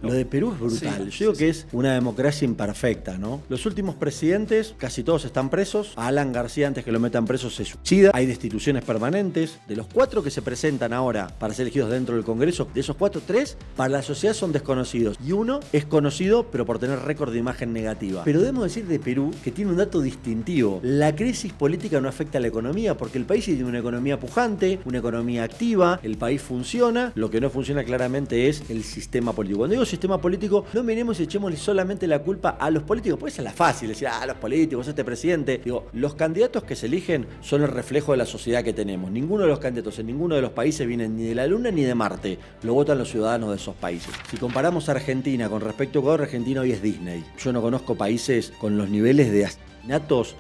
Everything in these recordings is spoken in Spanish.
Lo de Perú es brutal. Yo digo que es una democracia imperfecta, ¿no? Los últimos presidentes, casi todos están presos. A Alan García, antes que lo metan preso, se suicida. Hay destituciones permanentes. De los 4 que se presentan ahora para ser elegidos dentro del Congreso, de esos 4, 3 para la sociedad son desconocidos. Y 1 es conocido, pero por tener récord de imagen negativa. Pero debemos decir de Perú que tiene un dato distintivo. La crisis política no afecta a la economía, porque el país tiene una economía pujante, una economía activa, el país funciona. Lo que no funciona claramente es el sistema político. Cuando digo sistema político, no miremos y echémosle solamente la culpa a los políticos, porque esa es la fácil, decir, los políticos, este presidente. Digo, los candidatos que se eligen son el reflejo de la sociedad que tenemos. Ninguno de los candidatos en ninguno de los países vienen ni de la Luna ni de Marte. Lo votan los ciudadanos de esos países. Si comparamos a Argentina con respecto a Ecuador, Argentina hoy es Disney. Yo no conozco países con los niveles de asesinatos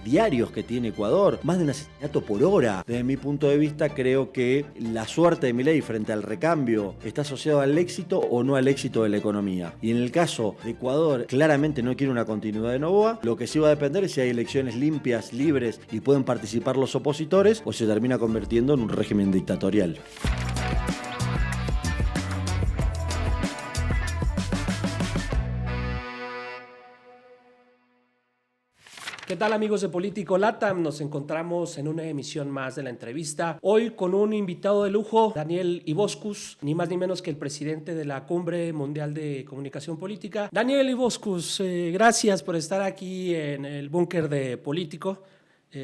diarios que tiene Ecuador, más de un asesinato por hora. Desde mi punto de vista, creo que la suerte de Milei frente al recambio está asociada al éxito o no al éxito de la economía. Y en el caso de Ecuador, claramente no quiere una continuidad de Noboa. Lo que sí va a depender es si hay elecciones limpias, libres y pueden participar los opositores, o se termina convirtiendo en un régimen dictatorial. ¿Qué tal, amigos de Político LATAM? Nos encontramos en una emisión más de la entrevista. Hoy con un invitado de lujo, Daniel Iboscus, ni más ni menos que el presidente de la Cumbre Mundial de Comunicación Política. Daniel Iboscus, gracias por estar aquí en el búnker de Político.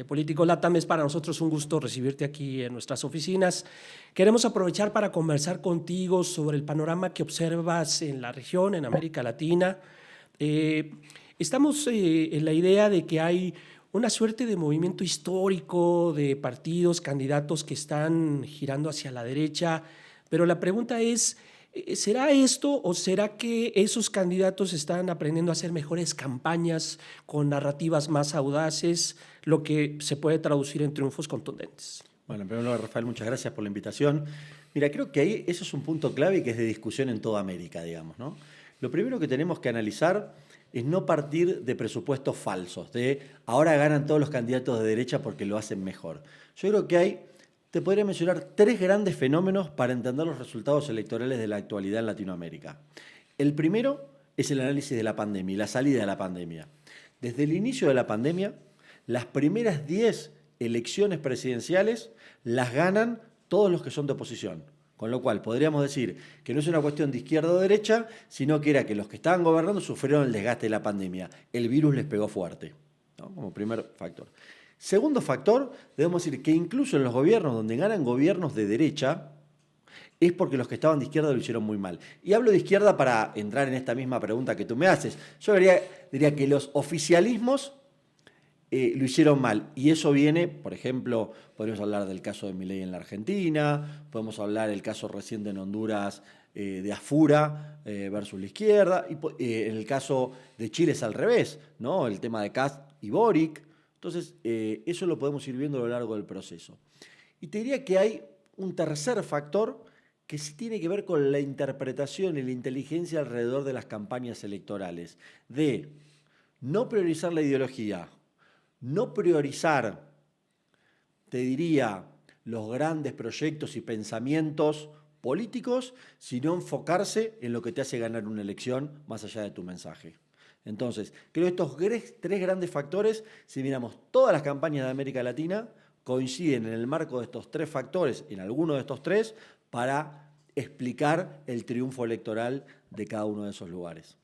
Político LATAM, es para nosotros un gusto recibirte aquí en nuestras oficinas. Queremos aprovechar para conversar contigo sobre el panorama que observas en la región, en América Latina. Estamos en la idea de que hay una suerte de movimiento histórico de partidos, candidatos que están girando hacia la derecha, pero la pregunta es, ¿será esto o será que esos candidatos están aprendiendo a hacer mejores campañas con narrativas más audaces, lo que se puede traducir en triunfos contundentes? Bueno, en primer lugar, Rafael, muchas gracias por la invitación. Mira, creo que ahí eso es un punto clave que es de discusión en toda América, digamos, ¿no? Lo primero que tenemos que analizar es no partir de presupuestos falsos, de ahora ganan todos los candidatos de derecha porque lo hacen mejor. Yo creo que te podría mencionar 3 grandes fenómenos para entender los resultados electorales de la actualidad en Latinoamérica. El primero es el análisis de la pandemia y la salida de la pandemia. Desde el inicio de la pandemia, las primeras 10 elecciones presidenciales las ganan todos los que son de oposición. Con lo cual podríamos decir que no es una cuestión de izquierda o derecha, sino que era que los que estaban gobernando sufrieron el desgaste de la pandemia. El virus les pegó fuerte, ¿no? Como primer factor. Segundo factor, debemos decir que incluso en los gobiernos donde ganan gobiernos de derecha, es porque los que estaban de izquierda lo hicieron muy mal. Y hablo de izquierda para entrar en esta misma pregunta que tú me haces. Yo diría que los oficialismos lo hicieron mal. Y eso viene, por ejemplo, podemos hablar del caso de Milei en la Argentina, podemos hablar del caso reciente en Honduras de Afura versus la izquierda, y en el caso de Chile es al revés, ¿no? El tema de Kast y Boric. Entonces, eso lo podemos ir viendo a lo largo del proceso. Y te diría que hay un tercer factor que sí tiene que ver con la interpretación y la inteligencia alrededor de las campañas electorales, de no priorizar la ideología, no priorizar, te diría, los grandes proyectos y pensamientos políticos, sino enfocarse en lo que te hace ganar una elección más allá de tu mensaje. Entonces, creo que estos 3 grandes factores, si miramos todas las campañas de América Latina, coinciden en el marco de estos 3 factores, en alguno de estos 3, para explicar el triunfo electoral de cada uno de esos lugares.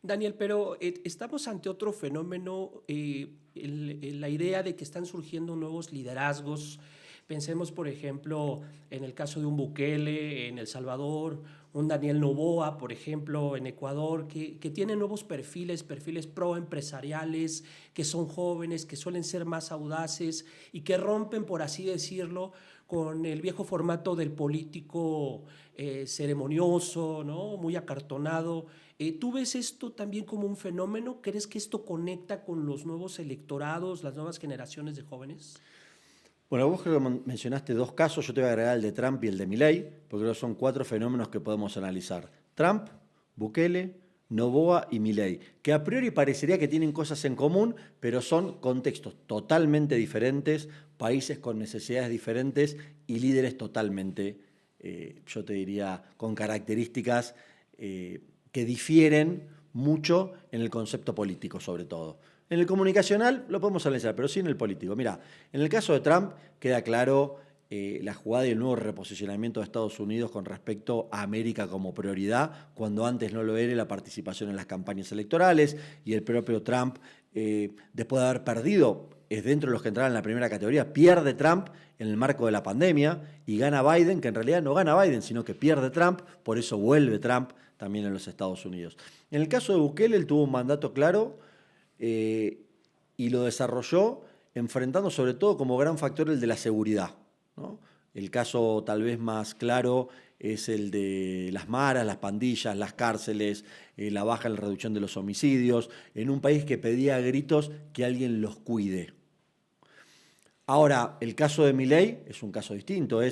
Daniel, pero estamos ante otro fenómeno, la idea de que están surgiendo nuevos liderazgos. Pensemos, por ejemplo, en el caso de un Bukele en El Salvador, un Daniel Noboa, por ejemplo, en Ecuador, que tienen nuevos perfiles proempresariales, que son jóvenes, que suelen ser más audaces y que rompen, por así decirlo, con el viejo formato del político ceremonioso, ¿no? Muy acartonado. ¿Tú ves esto también como un fenómeno? ¿Crees que esto conecta con los nuevos electorados, las nuevas generaciones de jóvenes? Bueno, vos creo que mencionaste 2 casos, yo te voy a agregar el de Trump y el de Milei, porque creo que son 4 fenómenos que podemos analizar. Trump, Bukele, Noboa y Milei, que a priori parecería que tienen cosas en común, pero son contextos totalmente diferentes, países con necesidades diferentes y líderes totalmente, yo te diría, con características que que difieren mucho en el concepto político, sobre todo. En el comunicacional lo podemos analizar, pero sí en el político. Mira, en el caso de Trump queda claro la jugada y el nuevo reposicionamiento de Estados Unidos con respecto a América como prioridad, cuando antes no lo era la participación en las campañas electorales, y el propio Trump, después de haber perdido, es dentro de los que entraron en la primera categoría, pierde Trump en el marco de la pandemia y gana Biden, que en realidad no gana Biden, sino que pierde Trump, por eso vuelve Trump también en los Estados Unidos. En el caso de Bukele, él tuvo un mandato claro y lo desarrolló enfrentando sobre todo como gran factor el de la seguridad, ¿no? El caso tal vez más claro es el de las maras, las pandillas, las cárceles, la baja en la reducción de los homicidios, en un país que pedía a gritos que alguien los cuide. Ahora, el caso de Milei es un caso distinto,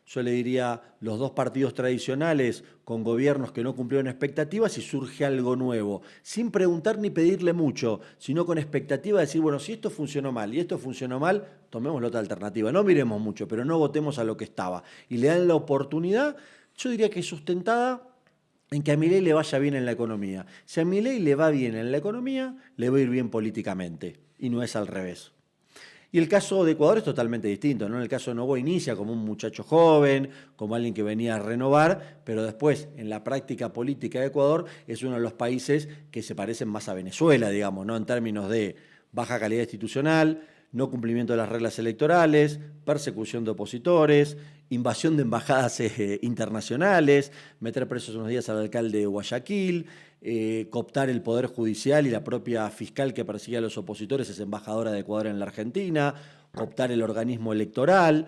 yo le diría, los dos partidos tradicionales con gobiernos que no cumplieron expectativas y surge algo nuevo, sin preguntar ni pedirle mucho, sino con expectativa de decir, bueno, si esto funcionó mal y esto funcionó mal, tomemos la otra alternativa. No miremos mucho, pero no votemos a lo que estaba. Y le dan la oportunidad, yo diría que sustentada en que a Milei le vaya bien en la economía. Si a Milei le va bien en la economía, le va a ir bien políticamente, y no es al revés. Y el caso de Ecuador es totalmente distinto, ¿no? En el caso de Noboa inicia como un muchacho joven, como alguien que venía a renovar, pero después, en la práctica política de Ecuador, es uno de los países que se parecen más a Venezuela, digamos, ¿no? En términos de baja calidad institucional, no cumplimiento de las reglas electorales, persecución de opositores, invasión de embajadas internacionales, meter presos unos días al alcalde de Guayaquil, cooptar el Poder Judicial y la propia fiscal que persigue a los opositores es embajadora de Ecuador en la Argentina, cooptar el organismo electoral.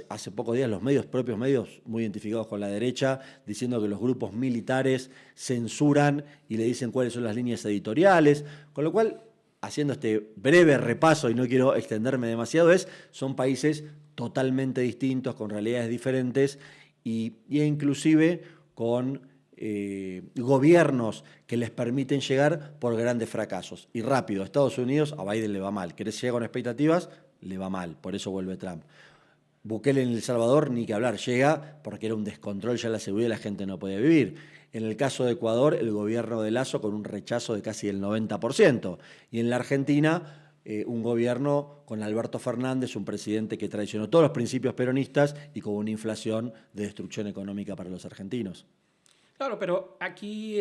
Hace pocos días los propios medios muy identificados con la derecha, diciendo que los grupos militares censuran y le dicen cuáles son las líneas editoriales, con lo cual, haciendo este breve repaso, y no quiero extenderme demasiado, son países totalmente distintos, con realidades diferentes y inclusive con gobiernos que les permiten llegar por grandes fracasos. Y rápido, a Estados Unidos a Biden le va mal. ¿Querés llegar con expectativas? Le va mal, por eso vuelve Trump. Bukele en El Salvador, ni que hablar, llega porque era un descontrol ya la seguridad y la gente no podía vivir. En el caso de Ecuador, el gobierno de Lasso con un rechazo de casi el 90%. Y en la Argentina, un gobierno con Alberto Fernández, un presidente que traicionó todos los principios peronistas y con una inflación de destrucción económica para los argentinos. Claro, pero aquí,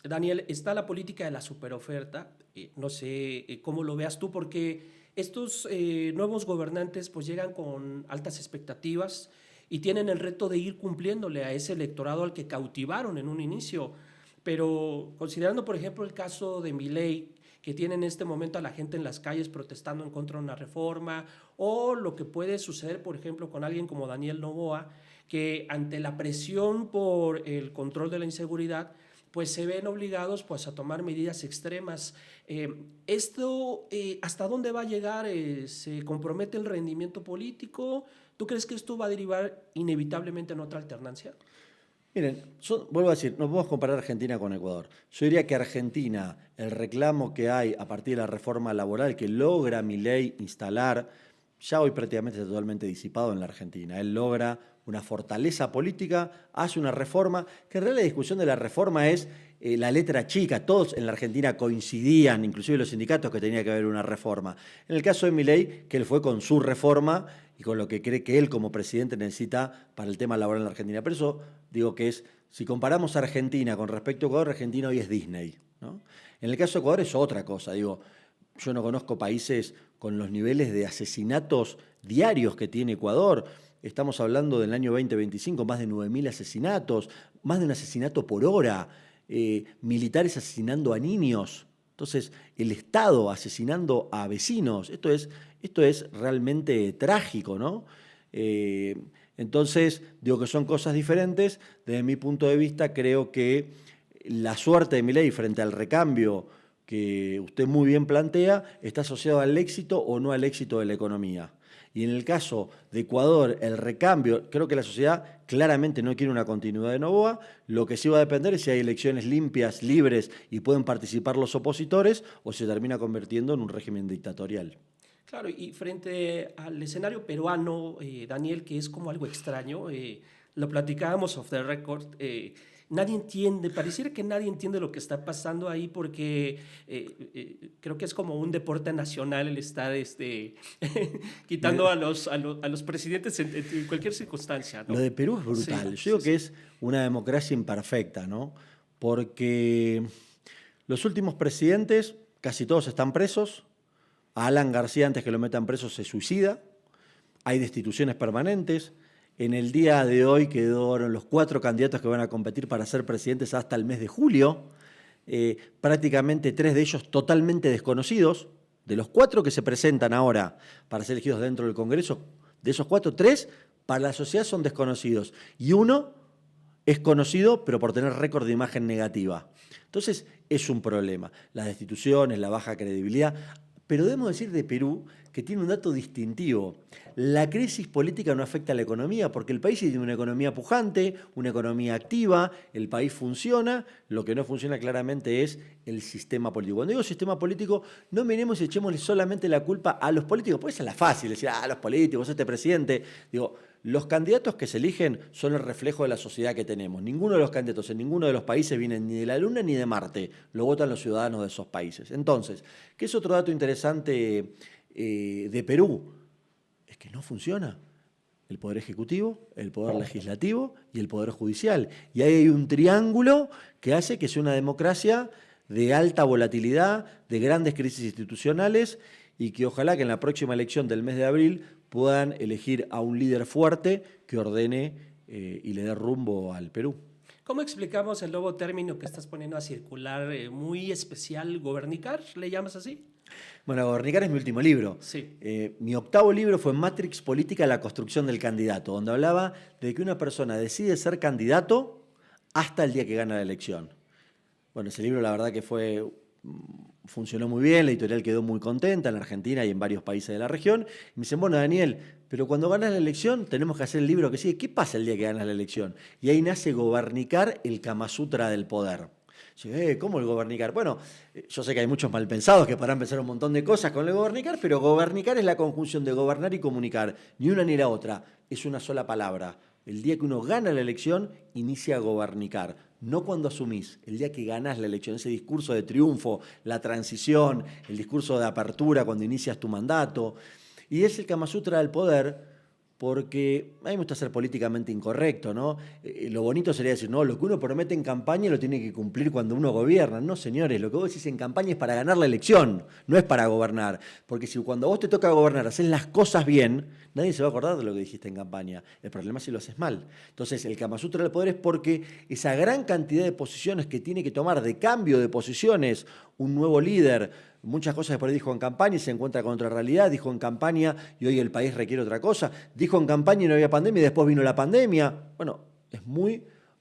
Daniel, está la política de la superoferta. No sé cómo lo veas tú, porque estos nuevos gobernantes pues llegan con altas expectativas y tienen el reto de ir cumpliéndole a ese electorado al que cautivaron en un inicio. Pero considerando, por ejemplo, el caso de Milei, que tiene en este momento a la gente en las calles protestando en contra de una reforma, o lo que puede suceder, por ejemplo, con alguien como Daniel Noboa, que ante la presión por el control de la inseguridad, pues se ven obligados pues, a tomar medidas extremas. ¿Esto hasta dónde va a llegar? ¿Se compromete el rendimiento político? ¿Tú crees que esto va a derivar inevitablemente en otra alternancia? Miren, vuelvo a decir, no podemos comparar Argentina con Ecuador. Yo diría que Argentina, el reclamo que hay a partir de la reforma laboral que logra Milei instalar, ya hoy prácticamente está totalmente disipado en la Argentina. Él logra una fortaleza política, hace una reforma, que en realidad la discusión de la reforma es la letra chica. Todos en la Argentina coincidían, inclusive los sindicatos, que tenía que haber una reforma. En el caso de Milei, que él fue con su reforma y con lo que cree que él como presidente necesita para el tema laboral en la Argentina. Por eso digo que si comparamos a Argentina con respecto a Ecuador, Argentina hoy es Disney, ¿no? En el caso de Ecuador es otra cosa, digo, yo no conozco países con los niveles de asesinatos diarios que tiene Ecuador. Estamos hablando del año 2025, más de 9.000 asesinatos, más de un asesinato por hora, militares asesinando a niños. Entonces, el Estado asesinando a vecinos, esto es realmente trágico, ¿no? Entonces, digo que son cosas diferentes. Desde mi punto de vista, creo que la suerte de Milei frente al recambio que usted muy bien plantea está asociado al éxito o no al éxito de la economía. Y en el caso de Ecuador, el recambio, creo que la sociedad claramente no quiere una continuidad de Noboa. Lo que sí va a depender es si hay elecciones limpias, libres y pueden participar los opositores o se termina convirtiendo en un régimen dictatorial. Claro, y frente al escenario peruano, Daniel, que es como algo extraño, lo platicábamos off the record, nadie entiende, pareciera que nadie entiende lo que está pasando ahí porque creo que es como un deporte nacional el estar quitando a los presidentes en cualquier circunstancia, ¿no? Lo de Perú es brutal. Yo digo que es una democracia imperfecta, ¿no? Porque los últimos presidentes, casi todos están presos. A Alan García, antes que lo metan preso, se suicida. Hay destituciones permanentes. En el día de hoy quedaron los 4 candidatos que van a competir para ser presidentes hasta el mes de julio. Prácticamente 3 de ellos totalmente desconocidos. De los 4 que se presentan ahora para ser elegidos dentro del Congreso, de esos 4, 3 para la sociedad son desconocidos. Y 1 es conocido, pero por tener récord de imagen negativa. Entonces, es un problema. Las destituciones, la baja credibilidad. Pero debemos decir de Perú que tiene un dato distintivo. La crisis política no afecta a la economía porque el país tiene una economía pujante, una economía activa, el país funciona, lo que no funciona claramente es el sistema político. Cuando digo sistema político, no miremos y echémosle solamente la culpa a los políticos, porque esa es la fácil, decir, los políticos, este presidente. Digo, los candidatos que se eligen son el reflejo de la sociedad que tenemos. Ninguno de los candidatos en ninguno de los países vienen ni de la Luna ni de Marte. Lo votan los ciudadanos de esos países. Entonces, ¿qué es otro dato interesante de Perú? Es que no funciona el Poder Ejecutivo, el Poder Legislativo y el Poder Judicial. Y ahí hay un triángulo que hace que sea una democracia de alta volatilidad, de grandes crisis institucionales y que ojalá que en la próxima elección del mes de abril puedan elegir a un líder fuerte que ordene y le dé rumbo al Perú. ¿Cómo explicamos el nuevo término que estás poniendo a circular, muy especial, gobernicar? ¿Le llamas así? Bueno, Gobernicar es mi último libro. Sí. Mi 8º libro fue Matrix Política, la construcción del candidato, donde hablaba de que una persona decide ser candidato hasta el día que gana la elección. Bueno, ese libro la verdad que funcionó muy bien, la editorial quedó muy contenta en la Argentina y en varios países de la región. Y me dicen, bueno, Daniel, pero cuando ganas la elección tenemos que hacer el libro que sigue. ¿Qué pasa el día que ganas la elección? Y ahí nace Gobernicar, el Kama Sutra del poder. Yo digo, ¿cómo el gobernicar? Bueno, yo sé que hay muchos malpensados que podrán pensar un montón de cosas con el gobernicar, pero gobernicar es la conjunción de gobernar y comunicar. Ni una ni la otra. Es una sola palabra. El día que uno gana la elección, inicia a gobernicar. No cuando asumís, el día que ganás la elección, ese discurso de triunfo, la transición, el discurso de apertura cuando inicias tu mandato. Y es el Kama Sutra del poder, porque a mí me gusta ser políticamente incorrecto, ¿no? Lo bonito sería decir, no, lo que uno promete en campaña lo tiene que cumplir cuando uno gobierna. No, señores, lo que vos decís en campaña es para ganar la elección, no es para gobernar. Porque si cuando a vos te toca gobernar haces las cosas bien, nadie se va a acordar de lo que dijiste en campaña. El problema es si lo haces mal. Entonces, el Kama Sutra del poder es porque esa gran cantidad de posiciones que tiene que tomar de cambio de posiciones un nuevo líder, muchas cosas que por ahí dijo en campaña y se encuentra con otra realidad, dijo en campaña y hoy el país requiere otra cosa, dijo en campaña y no había pandemia y después vino la pandemia. Bueno,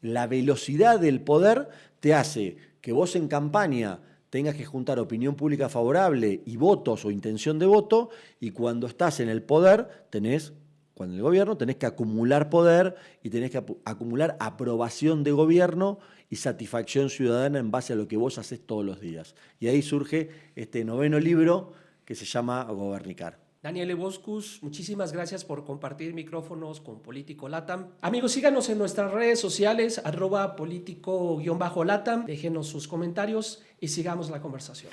la velocidad del poder te hace que vos en campaña tengas que juntar opinión pública favorable y votos o intención de voto, y cuando estás en el poder, cuando en el gobierno tenés que acumular poder y tenés que acumular aprobación de gobierno y satisfacción ciudadana en base a lo que vos haces todos los días. Y ahí surge este 9º libro que se llama Gobernicar. Daniel Eboscus, muchísimas gracias por compartir micrófonos con Político Latam. Amigos, síganos en nuestras redes sociales, @político_latam. Déjenos sus comentarios y sigamos la conversación.